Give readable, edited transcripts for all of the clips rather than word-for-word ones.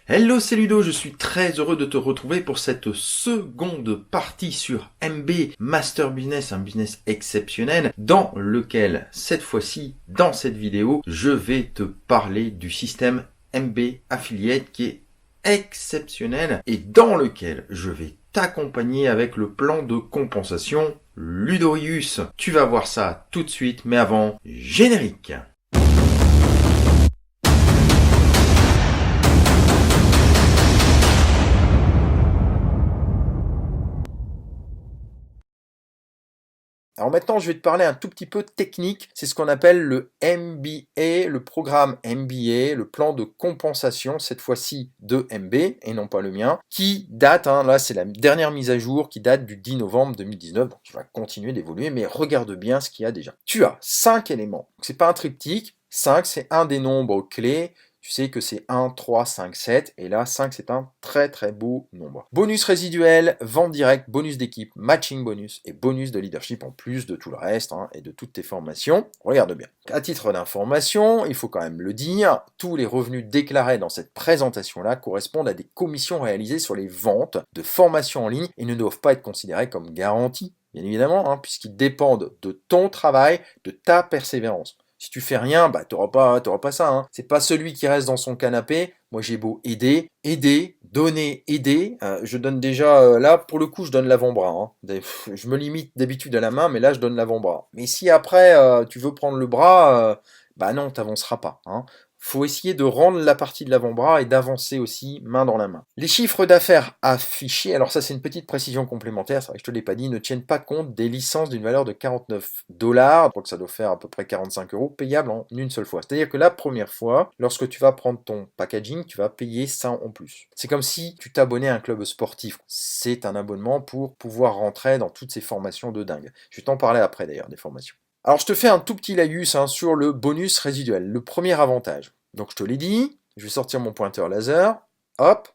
Hello, c'est Ludo, je suis très heureux de te retrouver pour cette seconde partie sur MB Master Business, un business exceptionnel dans lequel, cette fois-ci, dans cette vidéo, je vais te parler du système MB Affiliate qui est exceptionnel et dans lequel je vais t'accompagner avec le plan de compensation Ludorius. Tu vas voir ça tout de suite, mais avant, générique. Alors maintenant, je vais te parler un tout petit peu technique. C'est ce qu'on appelle le MBA, le programme MBA, le plan de compensation, cette fois-ci de MB et non pas le mien, qui date, là c'est la dernière mise à jour, qui date du 10 novembre 2019. Donc tu vas continuer d'évoluer, mais regarde bien ce qu'il y a déjà. Tu as 5 éléments. C'est pas un triptyque. 5, c'est un des nombres clés. Tu sais que c'est 1, 3, 5, 7, et là 5 c'est un très très beau nombre. Bonus résiduel, vente directe, bonus d'équipe, matching bonus et bonus de leadership en plus de tout le reste et de toutes tes formations. Regarde bien. À titre d'information, il faut quand même le dire, tous les revenus déclarés dans cette présentation-là correspondent à des commissions réalisées sur les ventes de formations en ligne et ne doivent pas être considérées comme garanties, bien évidemment, puisqu'ils dépendent de ton travail, de ta persévérance. Si tu fais rien, t'auras pas ça. C'est pas celui qui reste dans son canapé. Moi, j'ai beau aider, donner, aider. Je donne déjà, là, pour le coup, je donne l'avant-bras. Je me limite d'habitude à la main, mais là, je donne l'avant-bras. Mais si après, tu veux prendre le bras, non, t'avanceras pas. Faut essayer de rendre la partie de l'avant-bras et d'avancer aussi main dans la main. Les chiffres d'affaires affichés, alors ça c'est une petite précision complémentaire, c'est vrai que je te l'ai pas dit, ne tiennent pas compte des licences d'une valeur de 49 dollars, donc ça doit faire à peu près 45 euros, payables en une seule fois. C'est-à-dire que la première fois, lorsque tu vas prendre ton packaging, tu vas payer ça en plus. C'est comme si tu t'abonnais à un club sportif. C'est un abonnement pour pouvoir rentrer dans toutes ces formations de dingue. Je vais t'en parler après d'ailleurs des formations. Alors je te fais un tout petit laïus sur le bonus résiduel, le premier avantage. Donc je te l'ai dit, je vais sortir mon pointeur laser, hop.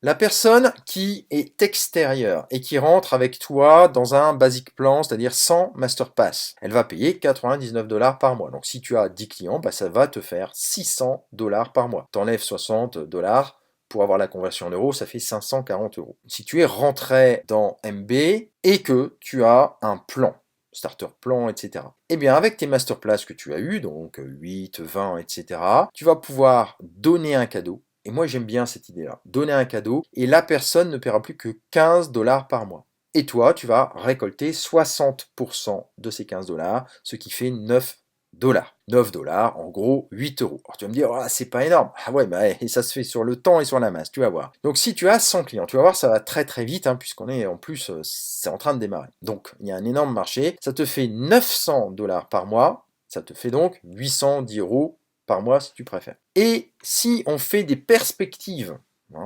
La personne qui est extérieure et qui rentre avec toi dans un basic plan, c'est-à-dire sans master pass, elle va payer 99 dollars par mois. Donc si tu as 10 clients, ça va te faire 600 dollars par mois. T'enlèves 60 dollars pour avoir la conversion en euros, ça fait 540 euros. Si tu es rentré dans MB et que tu as un plan, starter plan, etc. Eh bien, avec tes masterclass que tu as eu, donc 8, 20, etc., tu vas pouvoir donner un cadeau. Et moi, j'aime bien cette idée-là. Donner un cadeau, et la personne ne paiera plus que 15 dollars par mois. Et toi, tu vas récolter 60% de ces 15 dollars, ce qui fait 9 dollars. 9 dollars, en gros 8 euros. Alors tu vas me dire, c'est pas énorme. Ah ouais, et ça se fait sur le temps et sur la masse, tu vas voir. Donc si tu as 100 clients, tu vas voir, ça va très très vite, puisqu'on est en plus, c'est en train de démarrer. Donc il y a un énorme marché, ça te fait 900 dollars par mois, ça te fait donc 810 euros par mois si tu préfères. Et si on fait des perspectives,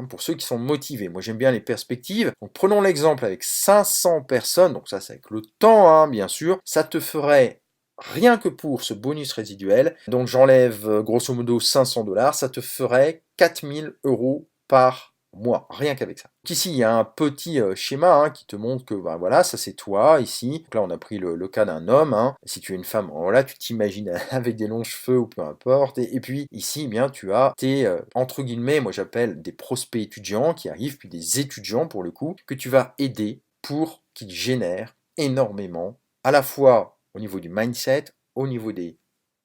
pour ceux qui sont motivés, moi j'aime bien les perspectives, donc prenons l'exemple avec 500 personnes, donc ça c'est avec le temps bien sûr, ça te ferait rien que pour ce bonus résiduel, donc j'enlève grosso modo 500 dollars, ça te ferait 4000 euros par mois, rien qu'avec ça. Donc ici, il y a un petit schéma qui te montre que voilà, ça c'est toi ici. Donc là, on a pris le cas d'un homme. Si tu es une femme, voilà, tu t'imagines avec des longs cheveux ou peu importe. Et puis ici, eh bien, tu as tes, entre guillemets, moi j'appelle des prospects étudiants qui arrivent, puis des étudiants pour le coup, que tu vas aider pour qu'ils génèrent énormément, à la fois au niveau du mindset, au niveau des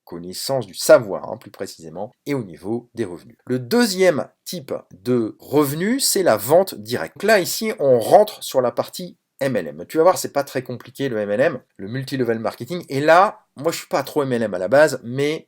connaissance du savoir, plus précisément, et au niveau des revenus. Le deuxième type de revenu, c'est la vente directe. Donc là, ici, on rentre sur la partie MLM. Tu vas voir, c'est pas très compliqué le MLM, le multi-level marketing. Et là, moi, je suis pas trop MLM à la base, mais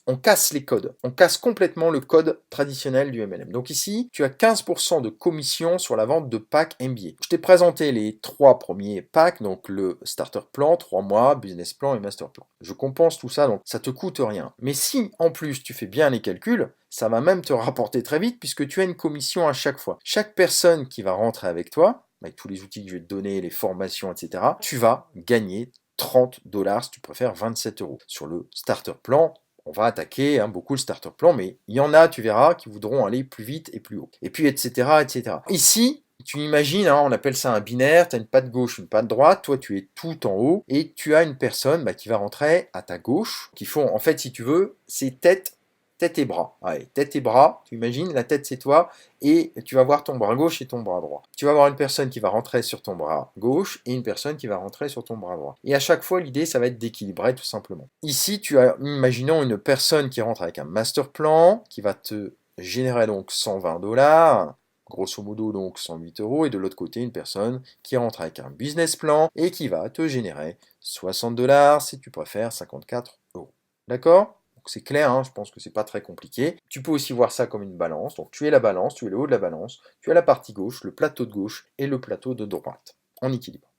on casse les codes. On casse complètement le code traditionnel du MLM. Donc ici, tu as 15% de commission sur la vente de packs MBA. Je t'ai présenté les 3 premiers packs, donc le starter plan, 3 mois, business plan et master plan. Je compense tout ça, donc ça te coûte rien. Mais si, en plus, tu fais bien les calculs, ça va même te rapporter très vite puisque tu as une commission à chaque fois. Chaque personne qui va rentrer avec toi, avec tous les outils que je vais te donner, les formations, etc., tu vas gagner 30 dollars, si tu préfères 27 euros. Sur le starter plan, on va attaquer beaucoup le starter plan, mais il y en a, tu verras, qui voudront aller plus vite et plus haut. Et puis, etc., etc. Ici, tu imagines, on appelle ça un binaire, tu as une patte gauche, une patte droite, toi tu es tout en haut, et tu as une personne qui va rentrer à ta gauche, qui font, en fait, si tu veux, c'est tête tête et bras. Allez, tête et bras, tu imagines, la tête c'est toi, et tu vas voir ton bras gauche et ton bras droit. Tu vas avoir une personne qui va rentrer sur ton bras gauche et une personne qui va rentrer sur ton bras droit. Et à chaque fois, l'idée, ça va être d'équilibrer tout simplement. Ici, tu as, imaginons une personne qui rentre avec un master plan, qui va te générer donc 120 $, grosso modo donc 108 €, et de l'autre côté, une personne qui rentre avec un business plan et qui va te générer 60 $, si tu préfères, 54 €. D'accord? C'est clair, hein, je pense que c'est pas très compliqué. Tu peux aussi voir ça comme une balance. Donc tu es la balance, tu es le haut de la balance, tu as la partie gauche, le plateau de gauche et le plateau de droite, en équilibre.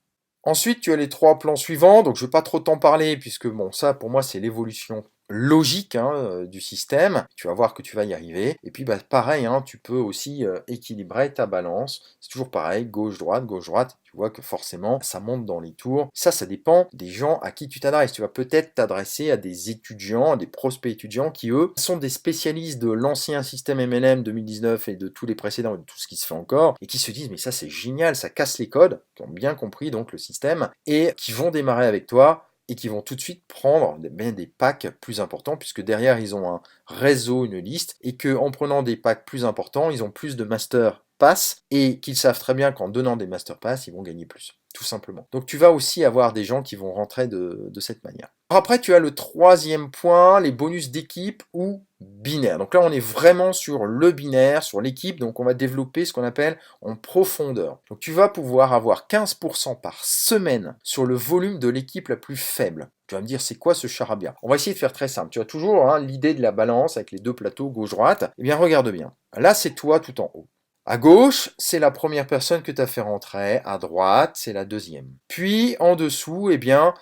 Ensuite, tu as les 3 plans suivants, donc je ne vais pas trop t'en parler, puisque bon, ça pour moi c'est l'évolution logique hein, du système. Tu vas voir que tu vas y arriver. Et puis bah, pareil, hein, tu peux aussi équilibrer ta balance. C'est toujours pareil, gauche-droite, gauche-droite. Tu vois que forcément, ça monte dans les tours. Ça dépend des gens à qui tu t'adresses. Tu vas peut-être t'adresser à des étudiants, à des prospects étudiants qui, eux, sont des spécialistes de l'ancien système MLM 2019 et de tous les précédents et de tout ce qui se fait encore, et qui se disent, mais ça c'est génial, ça casse les codes, qui ont bien compris donc le système, et qui vont démarrer avec toi, et qui vont tout de suite prendre des packs plus importants, puisque derrière ils ont un réseau, une liste, et qu'en prenant des packs plus importants, ils ont plus de master pass, et qu'ils savent très bien qu'en donnant des master pass, ils vont gagner plus, tout simplement. Donc tu vas aussi avoir des gens qui vont rentrer de cette manière. Après, tu as le troisième point, les bonus d'équipe ou binaire. Donc là, on est vraiment sur le binaire, sur l'équipe, donc on va développer ce qu'on appelle en profondeur. Donc tu vas pouvoir avoir 15% par semaine sur le volume de l'équipe la plus faible. Tu vas me dire, c'est quoi ce charabia? On va essayer de faire très simple. Tu as toujours hein, l'idée de la balance avec les deux plateaux gauche-droite. Eh bien, regarde bien. Là, c'est toi tout en haut. À gauche, c'est la première personne que tu as fait rentrer. À droite, c'est la deuxième. Puis, en dessous, eh bien,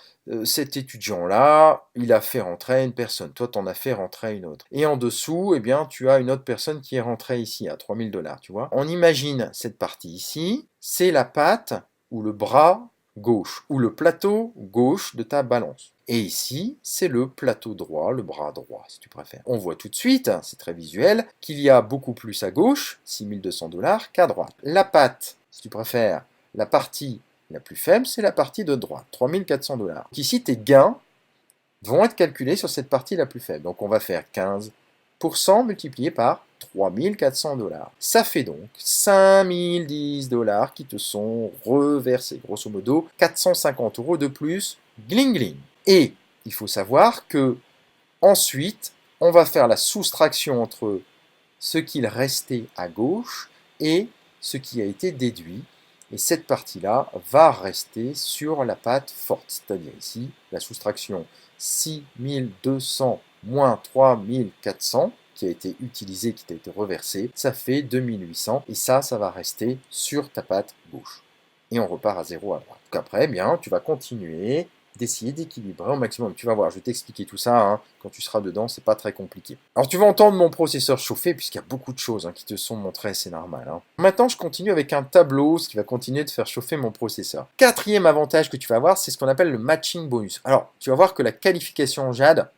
cet étudiant-là, il a fait rentrer une personne. Toi, tu en as fait rentrer une autre. Et en dessous, eh bien, tu as une autre personne qui est rentrée ici à 3000 $, tu vois. On imagine cette partie ici, c'est la patte ou le bras gauche, ou le plateau gauche de ta balance. Et ici, c'est le plateau droit, le bras droit, si tu préfères. On voit tout de suite, c'est très visuel, qu'il y a beaucoup plus à gauche, 6200 $, qu'à droite. La patte, si tu préfères, la partie la plus faible, c'est la partie de droite, 3400 $. Donc ici, tes gains vont être calculés sur cette partie la plus faible. Donc on va faire 15% multiplié par 3400 $. Ça fait donc 5010 $ qui te sont reversés. Grosso modo, 450 € de plus, gling gling. Et il faut savoir que ensuite, on va faire la soustraction entre ce qu'il restait à gauche et ce qui a été déduit. Et cette partie-là va rester sur la patte forte, c'est-à-dire ici, la soustraction 6200 moins 3400 qui a été utilisé, qui t'a été reversé, ça fait 2800, et ça va rester sur ta patte gauche. Et on repart à 0 à droite. Donc après, eh bien, tu vas continuer d'essayer d'équilibrer au maximum. Tu vas voir, je vais t'expliquer tout ça, hein. Quand tu seras dedans, c'est pas très compliqué. Alors tu vas entendre mon processeur chauffer, puisqu'il y a beaucoup de choses hein, qui te sont montrées, c'est normal. Hein. Maintenant, je continue avec un tableau, ce qui va continuer de faire chauffer mon processeur. Quatrième avantage que tu vas avoir, c'est ce qu'on appelle le matching bonus. Alors, tu vas voir que la qualification en JAD,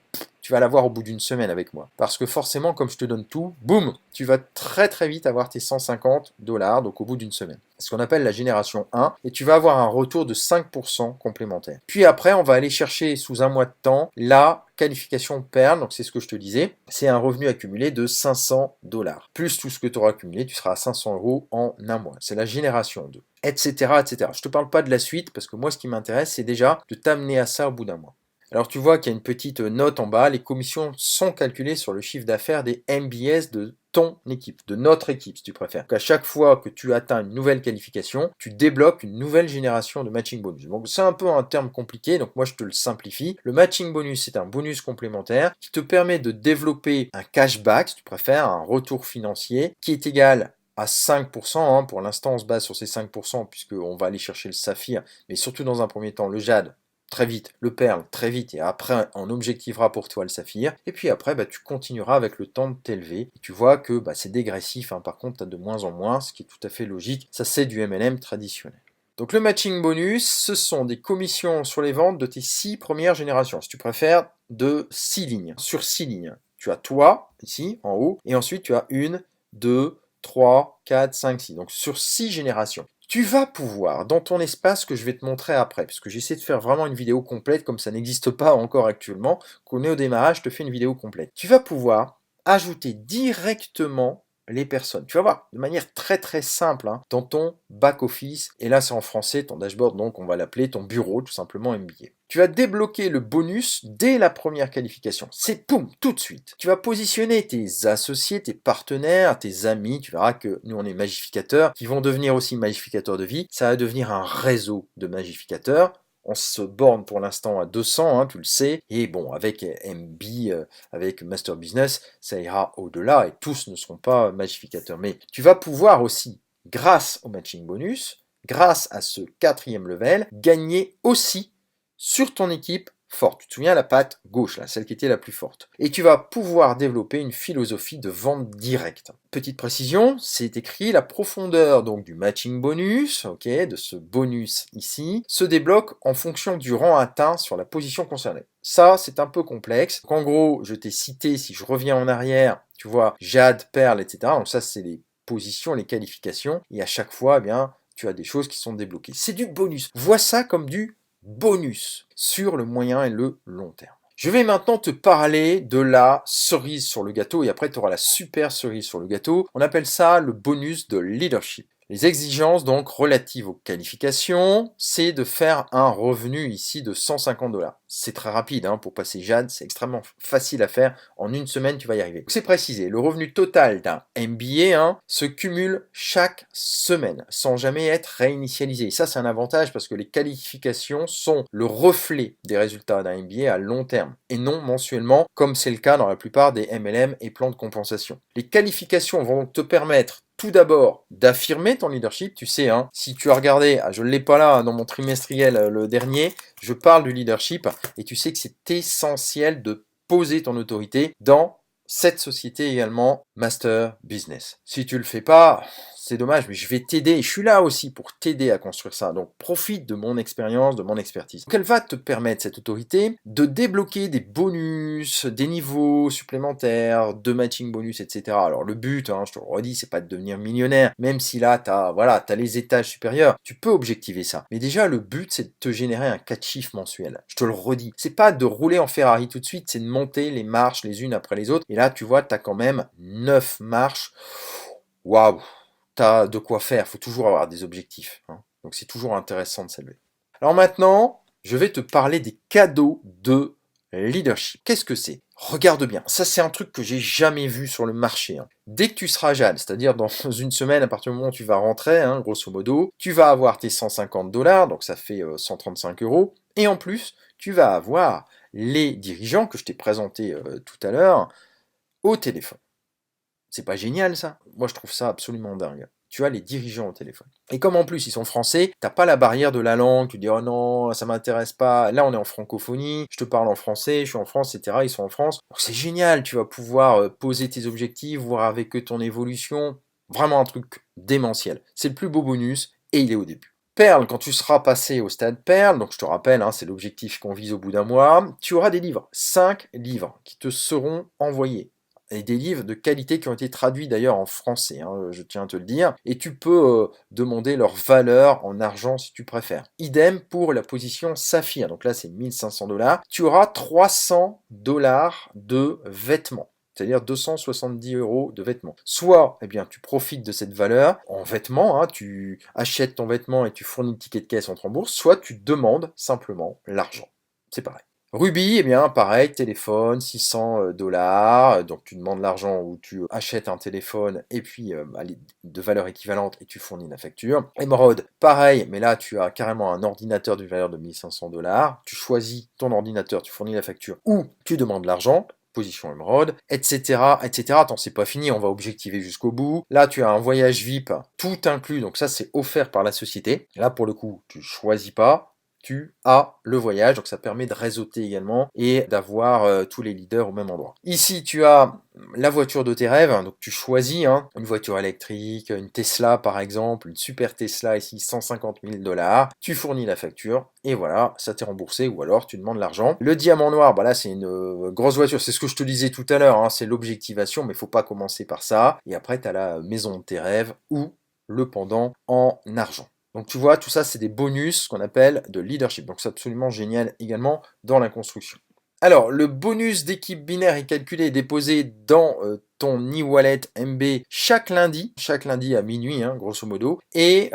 tu vas l'avoir au bout d'une semaine avec moi. Parce que forcément, comme je te donne tout, boum, tu vas très très vite avoir tes 150 $, donc au bout d'une semaine. C'est ce qu'on appelle la génération 1, et tu vas avoir un retour de 5% complémentaire. Puis après, on va aller chercher sous un mois de temps la qualification Perle, donc c'est ce que je te disais, c'est un revenu accumulé de 500 $. Plus tout ce que tu auras accumulé, tu seras à 500 € en un mois. C'est la génération 2, etc., etc. Je ne te parle pas de la suite, parce que moi, ce qui m'intéresse, c'est déjà de t'amener à ça au bout d'un mois. Alors tu vois qu'il y a une petite note en bas, les commissions sont calculées sur le chiffre d'affaires des MBS de ton équipe, de notre équipe si tu préfères. Donc à chaque fois que tu atteins une nouvelle qualification, tu débloques une nouvelle génération de matching bonus. Donc c'est un peu un terme compliqué, donc moi je te le simplifie. Le matching bonus, c'est un bonus complémentaire qui te permet de développer un cashback, si tu préfères, un retour financier, qui est égal à 5%, hein. Pour l'instant on se base sur ces 5% puisqu'on va aller chercher le saphir, mais surtout dans un premier temps le jade, très vite, le perle très vite, et après on objectivera pour toi le saphir, et puis après bah, tu continueras avec le temps de t'élever, et tu vois que bah, c'est dégressif, hein. Par contre tu as de moins en moins, ce qui est tout à fait logique, ça c'est du MLM traditionnel. Donc le matching bonus, ce sont des commissions sur les ventes de tes 6 premières générations, si tu préfères, de 6 lignes, sur 6 lignes. Tu as toi, ici, en haut, et ensuite tu as 1, 2, 3, 4, 5, 6, donc sur 6 générations. Tu vas pouvoir, dans ton espace que je vais te montrer après, parce que j'essaie de faire vraiment une vidéo complète, comme ça n'existe pas encore actuellement, qu'on est au démarrage, je te fais une vidéo complète. Tu vas pouvoir ajouter directement les personnes. Tu vas voir, de manière très très simple, hein, dans ton back-office, et là c'est en français, ton dashboard, donc on va l'appeler ton bureau, tout simplement MBA. Tu vas débloquer le bonus dès la première qualification. C'est poum, tout de suite. Tu vas positionner tes associés, tes partenaires, tes amis, tu verras que nous on est magificateurs, qui vont devenir aussi magificateurs de vie, ça va devenir un réseau de magificateurs. On se borne pour l'instant à 200, hein, tu le sais. Et bon, avec MB, avec Master Business, ça ira au-delà et tous ne seront pas magificateurs. Mais tu vas pouvoir aussi, grâce au matching bonus, grâce à ce 4e level, gagner aussi sur ton équipe forte. Tu te souviens, la patte gauche, là, celle qui était la plus forte. Et tu vas pouvoir développer une philosophie de vente directe. Petite précision, c'est écrit la profondeur donc du matching bonus, ok, de ce bonus ici, se débloque en fonction du rang atteint sur la position concernée. Ça, c'est un peu complexe. Donc, en gros, je t'ai cité, si je reviens en arrière, tu vois, Jade, Perle, etc. Donc ça, c'est les positions, les qualifications. Et à chaque fois, eh bien, tu as des choses qui sont débloquées. C'est du bonus. Vois ça comme du bonus sur le moyen et le long terme. Je vais maintenant te parler de la cerise sur le gâteau et après tu auras la super cerise sur le gâteau. On appelle ça le bonus de leadership. Les exigences donc relatives aux qualifications, c'est de faire un revenu ici de 150 $. C'est très rapide hein, pour passer Jade, c'est extrêmement facile à faire. En une semaine, tu vas y arriver. C'est précisé, le revenu total d'un MBA se cumule chaque semaine sans jamais être réinitialisé. Et ça, c'est un avantage parce que les qualifications sont le reflet des résultats d'un MBA à long terme et non mensuellement, comme c'est le cas dans la plupart des MLM et plans de compensation. Les qualifications vont donc te permettre tout d'abord d'affirmer ton leadership. Tu sais, hein, si tu as regardé, je ne l'ai pas là dans mon trimestriel le dernier, je parle du leadership et tu sais que c'est essentiel de poser ton autorité dans cette société également, Master Business. Si tu le fais pas, c'est dommage, mais je vais t'aider. Je suis là aussi pour t'aider à construire ça. Donc, profite de mon expérience, de mon expertise. Donc, elle va te permettre, cette autorité, de débloquer des bonus, des niveaux supplémentaires, de matching bonus, etc. Alors, le but, hein, je te le redis, c'est pas de devenir millionnaire. Même si là, t'as les étages supérieurs, tu peux objectiver ça. Mais déjà, le but, c'est de te générer un 4 chiffres mensuel. Je te le redis. C'est pas de rouler en Ferrari tout de suite, c'est de monter les marches les unes après les autres. Et là, tu vois, t'as quand même 9 marches. Waouh! T'as de quoi faire, il faut toujours avoir des objectifs, hein. Donc c'est toujours intéressant de s'élever. Alors maintenant, je vais te parler des cadeaux de leadership. Qu'est-ce que c'est? Regarde bien, ça c'est un truc que j'ai jamais vu sur le marché, hein. Dès que tu seras Jade, c'est-à-dire dans une semaine, à partir du moment où tu vas rentrer, hein, grosso modo, tu vas avoir tes 150 $, donc ça fait 135 €, et en plus, tu vas avoir les dirigeants que je t'ai présentés tout à l'heure au téléphone. C'est pas génial ça? Moi je trouve ça absolument dingue. Tu as les dirigeants au téléphone. Et comme en plus ils sont français, t'as pas la barrière de la langue, tu dis oh non, ça m'intéresse pas. Là on est en francophonie, je te parle en français, je suis en France, etc. Ils sont en France. Donc c'est génial, tu vas pouvoir poser tes objectifs, voir avec eux ton évolution. Vraiment un truc démentiel. C'est le plus beau bonus et il est au début. Perle, quand tu seras passé au stade Perle, donc je te rappelle, hein, c'est l'objectif qu'on vise au bout d'un mois, tu auras des livres, 5 livres qui te seront envoyés et des livres de qualité qui ont été traduits d'ailleurs en français, hein, je tiens à te le dire, et tu peux demander leur valeur en argent si tu préfères. Idem pour la position Saphir, donc là c'est 1500 $, tu auras 300 $ de vêtements. C'est-à-dire 270 € de vêtements. Soit, eh bien, tu profites de cette valeur en vêtements, hein, tu achètes ton vêtement et tu fournis le ticket de caisse, on te rembourse, soit tu demandes simplement l'argent. C'est pareil. Ruby, eh bien, pareil, téléphone, 600 $, donc tu demandes l'argent ou tu achètes un téléphone et puis de valeur équivalente et tu fournis la facture. Emerald, pareil, mais là tu as carrément un ordinateur d'une valeur de 1500 $, tu choisis ton ordinateur, tu fournis la facture ou tu demandes l'argent, position émeraude, etc., etc. Attends, c'est pas fini, on va objectiver jusqu'au bout. Là, tu as un voyage VIP, tout inclus, donc ça, c'est offert par la société. Là, pour le coup, tu choisis pas, tu as le voyage, donc ça permet de réseauter également et d'avoir tous les leaders au même endroit. Ici, tu as la voiture de tes rêves, donc tu choisis une voiture électrique, une Tesla par exemple, une super Tesla ici, 150 000 $, tu fournis la facture et voilà, ça t'est remboursé ou alors tu demandes l'argent. Le diamant noir, bah là c'est une grosse voiture, c'est ce que je te disais tout à l'heure, c'est l'objectivation, mais il faut pas commencer par ça. Et après, tu as la maison de tes rêves ou le pendant en argent. Donc tu vois, tout ça, c'est des bonus qu'on appelle de leadership. Donc c'est absolument génial également dans la construction. Alors, le bonus d'équipe binaire est calculé et déposé dans ton e-wallet MB chaque lundi à minuit, hein, grosso modo. Et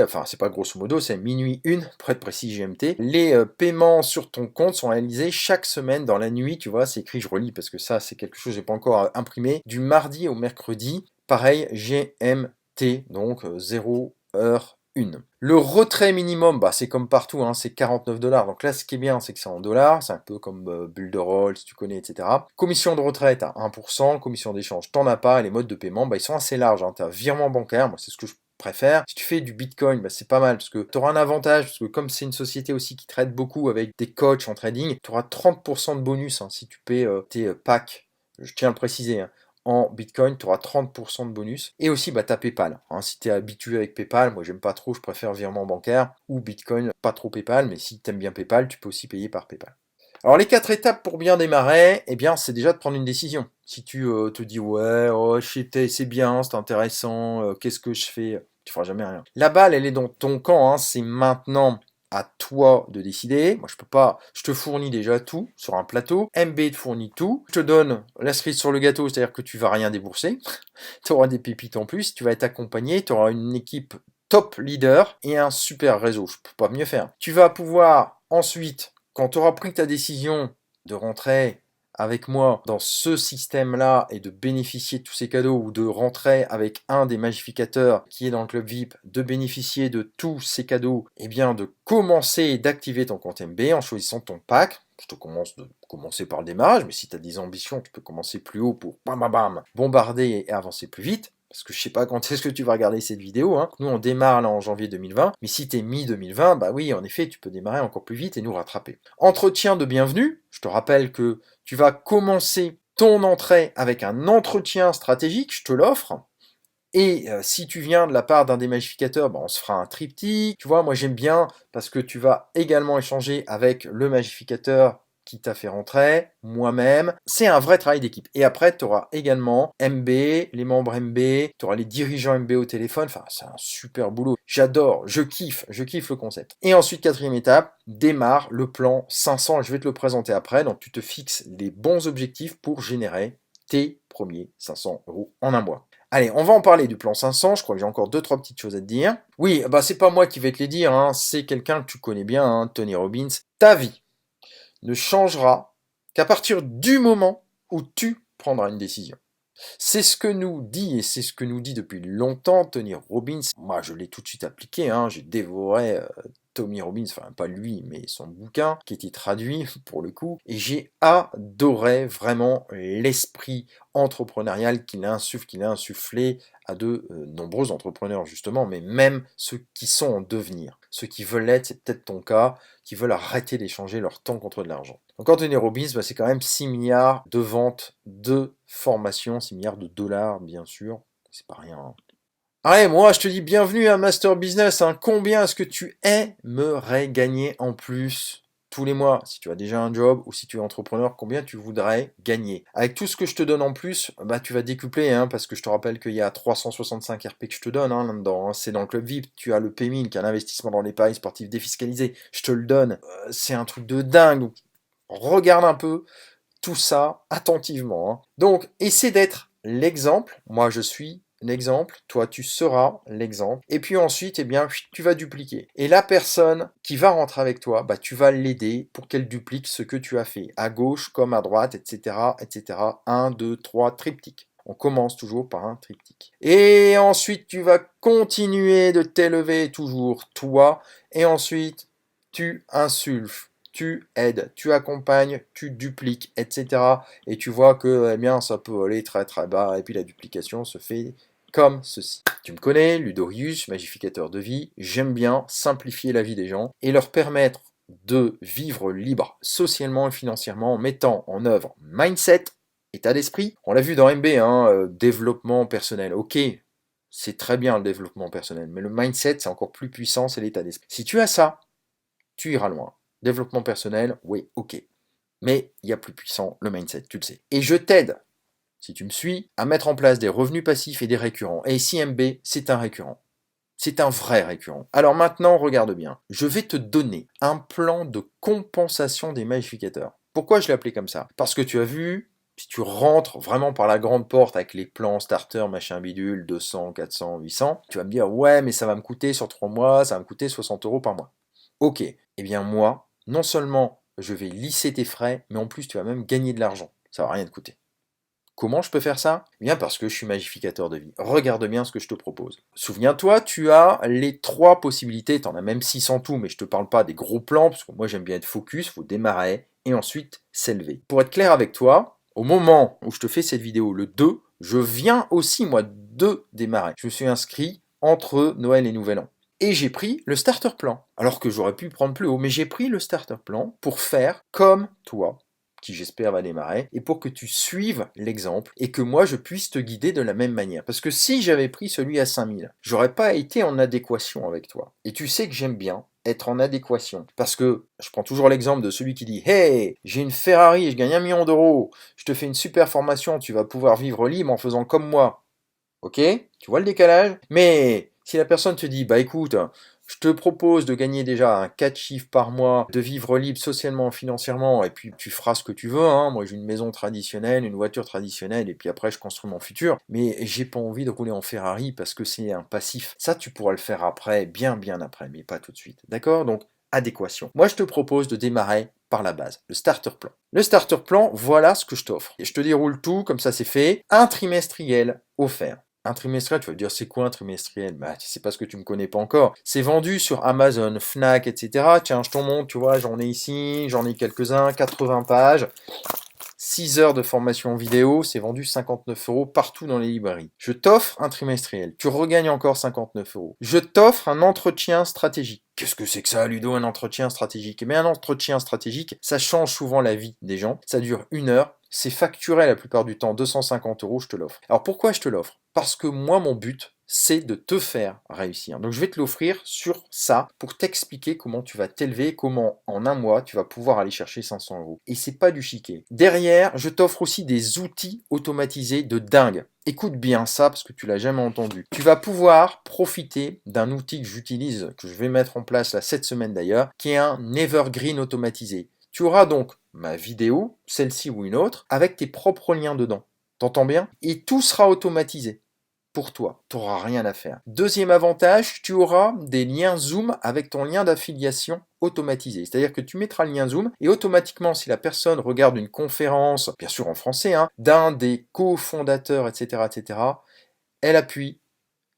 enfin, c'est pas grosso modo, c'est minuit 1, pour être précis GMT. Les paiements sur ton compte sont réalisés chaque semaine dans la nuit, tu vois, c'est écrit, je relis parce que ça, c'est quelque chose que j'ai pas encore imprimé, du mardi au mercredi, pareil, GMT, donc 0 heure 1. Le retrait minimum, bah, c'est comme partout, hein, c'est 49 $. Donc là, ce qui est bien, c'est que c'est en dollars. C'est un peu comme Builderall, si tu connais, etc. Commission de retrait, tu as 1%. Commission d'échange, t'en as pas. Et les modes de paiement, bah, ils sont assez larges. Hein. Tu as virement bancaire, moi, c'est ce que je préfère. Si tu fais du Bitcoin, bah, c'est pas mal parce que tu auras un avantage, parce que comme c'est une société aussi qui traite beaucoup avec des coachs en trading, tu auras 30% de bonus hein, si tu paies tes packs. Je tiens à le préciser, hein. En Bitcoin, tu auras 30% de bonus. Et aussi, bah, tu as PayPal. Hein, si tu es habitué avec PayPal, moi j'aime pas trop, je préfère virement bancaire ou Bitcoin, pas trop PayPal, mais si tu aimes bien PayPal, tu peux aussi payer par PayPal. Alors les 4 étapes pour bien démarrer, eh bien c'est déjà de prendre une décision. Si tu te dis ouais, oh, c'est bien, c'est intéressant, qu'est-ce que je fais? Tu feras jamais rien. La balle, elle est dans ton camp, hein, c'est maintenant à toi de décider. Moi, je peux pas. Je te fournis déjà tout sur un plateau. MB te fournit tout. Je te donne la cerise sur le gâteau, c'est-à-dire que tu vas rien débourser. Tu auras des pépites en plus. Tu vas être accompagné. Tu auras une équipe top leader et un super réseau. Je peux pas mieux faire. Tu vas pouvoir ensuite, quand tu auras pris ta décision de rentrer avec moi dans ce système-là et de bénéficier de tous ces cadeaux ou de rentrer avec un des magificateurs qui est dans le club VIP, de bénéficier de tous ces cadeaux, et bien de commencer et d'activer ton compte MB en choisissant ton pack. Je te commencer par le démarrage, mais si tu as des ambitions, tu peux commencer plus haut pour bam bam bam, bombarder et avancer plus vite. Parce que je sais pas quand est-ce que tu vas regarder cette vidéo. Hein. Nous, on démarre là en janvier 2020. Mais si tu es mi-2020, bah oui, en effet, tu peux démarrer encore plus vite et nous rattraper. Entretien de bienvenue. Je te rappelle que tu vas commencer ton entrée avec un entretien stratégique. Je te l'offre. Et si tu viens de la part d'un des magificateurs, bah, on se fera un triptyque. Tu vois, moi j'aime bien parce que tu vas également échanger avec le magificateur qui t'a fait rentrer, moi-même. C'est un vrai travail d'équipe. Et après, tu auras également MB, les membres MB, tu auras les dirigeants MB au téléphone. Enfin, c'est un super boulot. J'adore, je kiffe le concept. Et ensuite, quatrième étape, démarre le plan 500. Je vais te le présenter après. Donc, tu te fixes les bons objectifs pour générer tes premiers 500 € en un mois. Allez, on va en parler du plan 500. Je crois que j'ai encore 2-3 petites choses à te dire. Oui, bah c'est pas moi qui vais te les dire, hein, c'est quelqu'un que tu connais bien, hein, Tony Robbins. Ta vie ne changera qu'à partir du moment où tu prendras une décision. C'est ce que nous dit, et c'est ce que nous dit depuis longtemps Tony Robbins. Moi, je l'ai tout de suite appliqué, hein, j'ai dévoré Tony Robbins, enfin pas lui, mais son bouquin, qui était traduit pour le coup, et j'ai adoré vraiment l'esprit entrepreneurial qu'il a insufflé à de nombreux entrepreneurs justement, mais même ceux qui sont en devenir. Ceux qui veulent l'être, c'est peut-être ton cas, qui veulent arrêter d'échanger leur temps contre de l'argent. Donc Anthony Robbins, bah, c'est quand même 6 milliards de ventes de formation, 6 milliards de dollars bien sûr, c'est pas rien. Hein. Allez, moi je te dis bienvenue à Master Business, hein. Combien est-ce que tu aimerais gagner en plus tous les mois? Si tu as déjà un job ou si tu es entrepreneur, combien tu voudrais gagner? Avec tout ce que je te donne en plus, bah tu vas décupler, hein, parce que je te rappelle qu'il y a 365 RP que je te donne hein, là-dedans. Hein. C'est dans le club VIP, tu as le PayMin, qui est un investissement dans les paris sportifs défiscalisés. Je te le donne, c'est un truc de dingue. Donc, regarde un peu tout ça attentivement. Hein. Donc, essaie d'être l'exemple. Moi, je suis l'exemple. Toi, tu seras l'exemple. Et puis ensuite, eh bien, tu vas dupliquer. Et la personne qui va rentrer avec toi, bah, tu vas l'aider pour qu'elle duplique ce que tu as fait, à gauche comme à droite, etc., etc. 1, 2, 3, triptyque. On commence toujours par un triptyque. Et ensuite, tu vas continuer de t'élever toujours, toi. Et ensuite, tu insultes, tu aides, tu accompagnes, tu dupliques, etc. Et tu vois que eh bien, ça peut aller très très bas. Et puis la duplication se fait comme ceci. Tu me connais, Ludorius, magificateur de vie. J'aime bien simplifier la vie des gens et leur permettre de vivre libre socialement et financièrement en mettant en œuvre mindset, état d'esprit. On l'a vu dans MB, hein, développement personnel. Ok, c'est très bien le développement personnel, mais le mindset, c'est encore plus puissant, c'est l'état d'esprit. Si tu as ça, tu iras loin. Développement personnel, oui, ok. Mais il y a plus puissant, le mindset, tu le sais. Et je t'aide, si tu me suis, à mettre en place des revenus passifs et des récurrents. Et ici, MB, c'est un récurrent. C'est un vrai récurrent. Alors maintenant, regarde bien. Je vais te donner un plan de compensation des magnificateurs. Pourquoi je l'ai appelé comme ça? Parce que tu as vu, si tu rentres vraiment par la grande porte avec les plans starter, machin bidule, 200, 400, 800, tu vas me dire, ouais, mais ça va me coûter sur 3 mois, ça va me coûter 60 euros par mois. Ok, eh bien moi, non seulement je vais lisser tes frais, mais en plus tu vas même gagner de l'argent. Ça va rien te coûter. Comment je peux faire ça? Eh bien parce que je suis magificateur de vie. Regarde bien ce que je te propose. Souviens-toi, tu as les 3 possibilités, tu en as même 6 en tout, mais je te parle pas des gros plans, parce que moi j'aime bien être focus, il faut démarrer, et ensuite s'élever. Pour être clair avec toi, au moment où je te fais cette vidéo, le 2, je viens aussi moi de démarrer. Je me suis inscrit entre Noël et Nouvel An. Et j'ai pris le starter plan, alors que j'aurais pu prendre plus haut, mais j'ai pris le starter plan pour faire comme toi, qui j'espère va démarrer, et pour que tu suives l'exemple et que moi je puisse te guider de la même manière. Parce que si j'avais pris celui à 5000, j'aurais pas été en adéquation avec toi. Et tu sais que j'aime bien être en adéquation. Parce que je prends toujours l'exemple de celui qui dit Hey, j'ai une Ferrari et je gagne 1 million d'euros, je te fais une super formation, tu vas pouvoir vivre libre en faisant comme moi. Ok? Tu vois le décalage? Mais si la personne te dit, bah écoute, je te propose de gagner déjà un 4 chiffres par mois, de vivre libre socialement, financièrement, et puis tu feras ce que tu veux, hein. Moi j'ai une maison traditionnelle, une voiture traditionnelle, et puis après je construis mon futur, mais j'ai pas envie de rouler en Ferrari parce que c'est un passif. Ça tu pourras le faire après, bien après, mais pas tout de suite. D'accord? Donc adéquation. Moi je te propose de démarrer par la base, le starter plan. Le starter plan, voilà ce que je t'offre. Et je te déroule tout, comme ça c'est fait. Un trimestriel offert. Un trimestriel, tu vas me dire, c'est quoi un trimestriel? Bah, c'est parce que tu me connais pas encore. C'est vendu sur Amazon, Fnac, etc. Tiens, je t'en montre, tu vois, j'en ai ici, j'en ai quelques-uns, 80 pages. 6 heures de formation vidéo, c'est vendu 59 euros partout dans les librairies. Je t'offre un trimestriel, tu regagnes encore 59 euros. Je t'offre un entretien stratégique. Qu'est-ce que c'est que ça, Ludo, un entretien stratégique? Eh bien, un entretien stratégique, ça change souvent la vie des gens. Ça dure 1 heure. C'est facturé la plupart du temps 250 euros, je te l'offre. Alors pourquoi je te l'offre? Parce que moi, mon but, c'est de te faire réussir. Donc je vais te l'offrir sur ça pour t'expliquer comment tu vas t'élever, comment en 1 mois tu vas pouvoir aller chercher 500 euros. Et c'est pas du chiquet. Derrière, je t'offre aussi des outils automatisés de dingue. Écoute bien ça parce que tu l'as jamais entendu. Tu vas pouvoir profiter d'un outil que j'utilise, que je vais mettre en place là cette semaine d'ailleurs, qui est un Evergreen automatisé. Tu auras donc ma vidéo, celle-ci ou une autre, avec tes propres liens dedans. T'entends bien? Et tout sera automatisé pour toi. Tu n'auras rien à faire. Deuxième avantage, tu auras des liens Zoom avec ton lien d'affiliation automatisé. C'est-à-dire que tu mettras le lien Zoom et automatiquement, si la personne regarde une conférence, bien sûr en français, hein, d'un des cofondateurs, etc., elle appuie,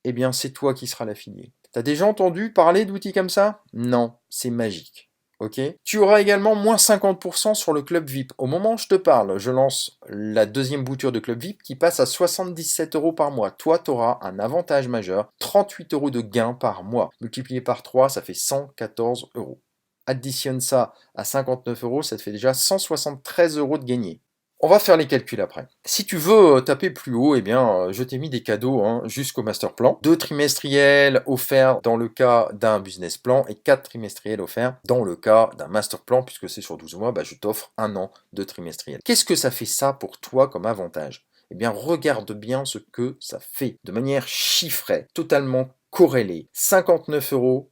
eh bien c'est toi qui seras l'affilié. T'as déjà entendu parler d'outils comme ça? Non, c'est magique. Ok. Tu auras également moins 50% sur le club VIP. Au moment où je te parle, je lance la deuxième bouture de club VIP qui passe à 77 euros par mois. Toi, tu auras un avantage majeur, 38 euros de gain par mois. Multiplié par 3, ça fait 114 euros. Additionne ça à 59 euros, ça te fait déjà 173 euros de gagné. On va faire les calculs après. Si tu veux taper plus haut, eh bien, je t'ai mis des cadeaux hein, jusqu'au master plan. 2 trimestriels offerts dans le cas d'un business plan et 4 trimestriels offerts dans le cas d'un master plan, puisque c'est sur 12 mois, bah, je t'offre 1 an de trimestriel. Qu'est-ce que ça fait ça pour toi comme avantage? Eh bien, regarde bien ce que ça fait de manière chiffrée, totalement corrélée. 59 euros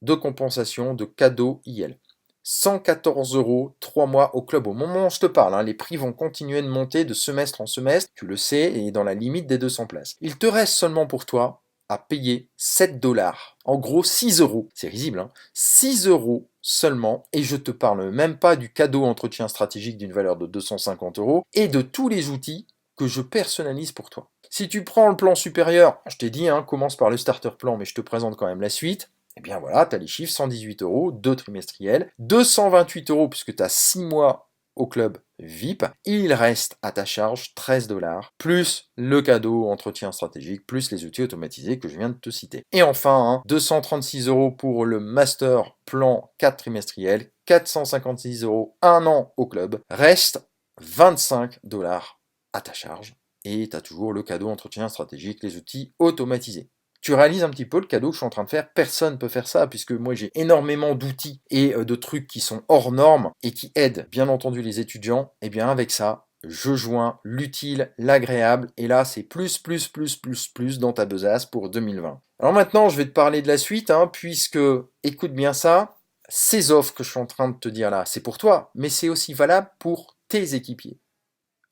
de compensation de cadeaux IL. 114 euros, 3 mois au club. Au moment où je te parle, hein, les prix vont continuer de monter de semestre en semestre, tu le sais, et dans la limite des 200 places. Il te reste seulement pour toi à payer 7 dollars. En gros, 6 euros. C'est risible, hein. 6 euros seulement, et je te parle même pas du cadeau entretien stratégique d'une valeur de 250 euros et de tous les outils que je personnalise pour toi. Si tu prends le plan supérieur, je t'ai dit, hein, commence par le starter plan, mais je te présente quand même la suite. Eh bien voilà, tu as les chiffres, 118 euros, 2 trimestriels, 228 euros puisque tu as 6 mois au club VIP. Il reste à ta charge 13 dollars, plus le cadeau entretien stratégique, plus les outils automatisés que je viens de te citer. Et enfin, hein, 236 euros pour le master plan 4 trimestriels, 456 euros 1 an au club, reste 25 dollars à ta charge. Et tu as toujours le cadeau entretien stratégique, les outils automatisés. Tu réalises un petit peu le cadeau que je suis en train de faire. Personne ne peut faire ça puisque moi j'ai énormément d'outils et de trucs qui sont hors normes et qui aident bien entendu les étudiants. Et bien avec ça, je joins l'utile, l'agréable et là c'est plus dans ta besace pour 2020. Alors maintenant je vais te parler de la suite hein, puisque, écoute bien ça, ces offres que je suis en train de te dire là, c'est pour toi, mais c'est aussi valable pour tes équipiers.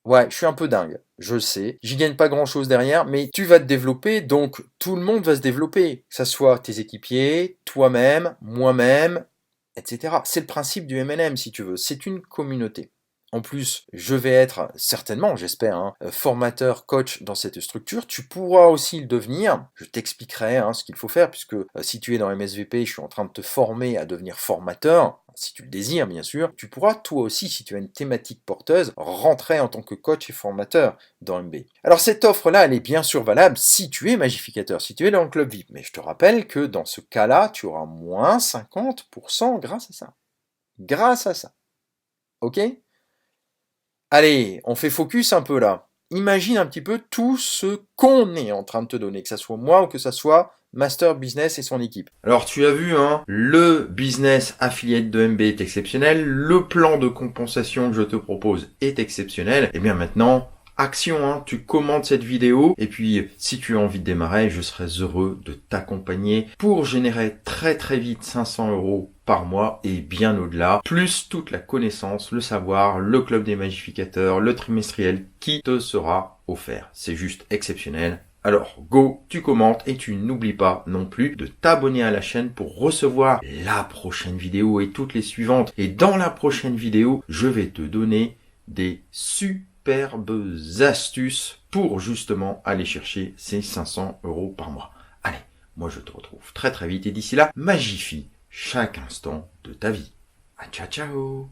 Ouais, je suis un peu dingue, je le sais. J'y gagne pas grand-chose derrière, mais tu vas te développer, donc tout le monde va se développer. Que ça soit tes équipiers, toi-même, moi-même, etc. C'est le principe du MLM, si tu veux. C'est une communauté. En plus, je vais être certainement, j'espère, formateur, coach dans cette structure. Tu pourras aussi le devenir. Je t'expliquerai ce qu'il faut faire, puisque si tu es dans MSVP, je suis en train de te former à devenir formateur. Si tu le désires, bien sûr, tu pourras toi aussi, si tu as une thématique porteuse, rentrer en tant que coach et formateur dans MB. Alors cette offre-là, elle est bien sûr valable si tu es magificateur, si tu es dans le club VIP. Mais je te rappelle que dans ce cas-là, tu auras moins 50% grâce à ça. Grâce à ça. Ok ? Allez, on fait focus un peu là. Imagine un petit peu tout ce qu'on est en train de te donner, que ce soit moi ou que ce soit Master Business et son équipe. Alors tu as vu, le business affiliate de MB est exceptionnel, le plan de compensation que je te propose est exceptionnel. Et bien maintenant, action, tu commentes cette vidéo et puis si tu as envie de démarrer, je serai heureux de t'accompagner pour générer très très vite 500 € par mois et bien au-delà, plus toute la connaissance, le savoir, le club des magificateurs, le trimestriel qui te sera offert. C'est juste exceptionnel. Alors go, tu commentes et tu n'oublies pas non plus de t'abonner à la chaîne pour recevoir la prochaine vidéo et toutes les suivantes. Et dans la prochaine vidéo, je vais te donner des superbes astuces pour justement aller chercher ces 500 € par mois. Allez, moi je te retrouve très très vite et d'ici là, magifie chaque instant de ta vie. À ciao ciao.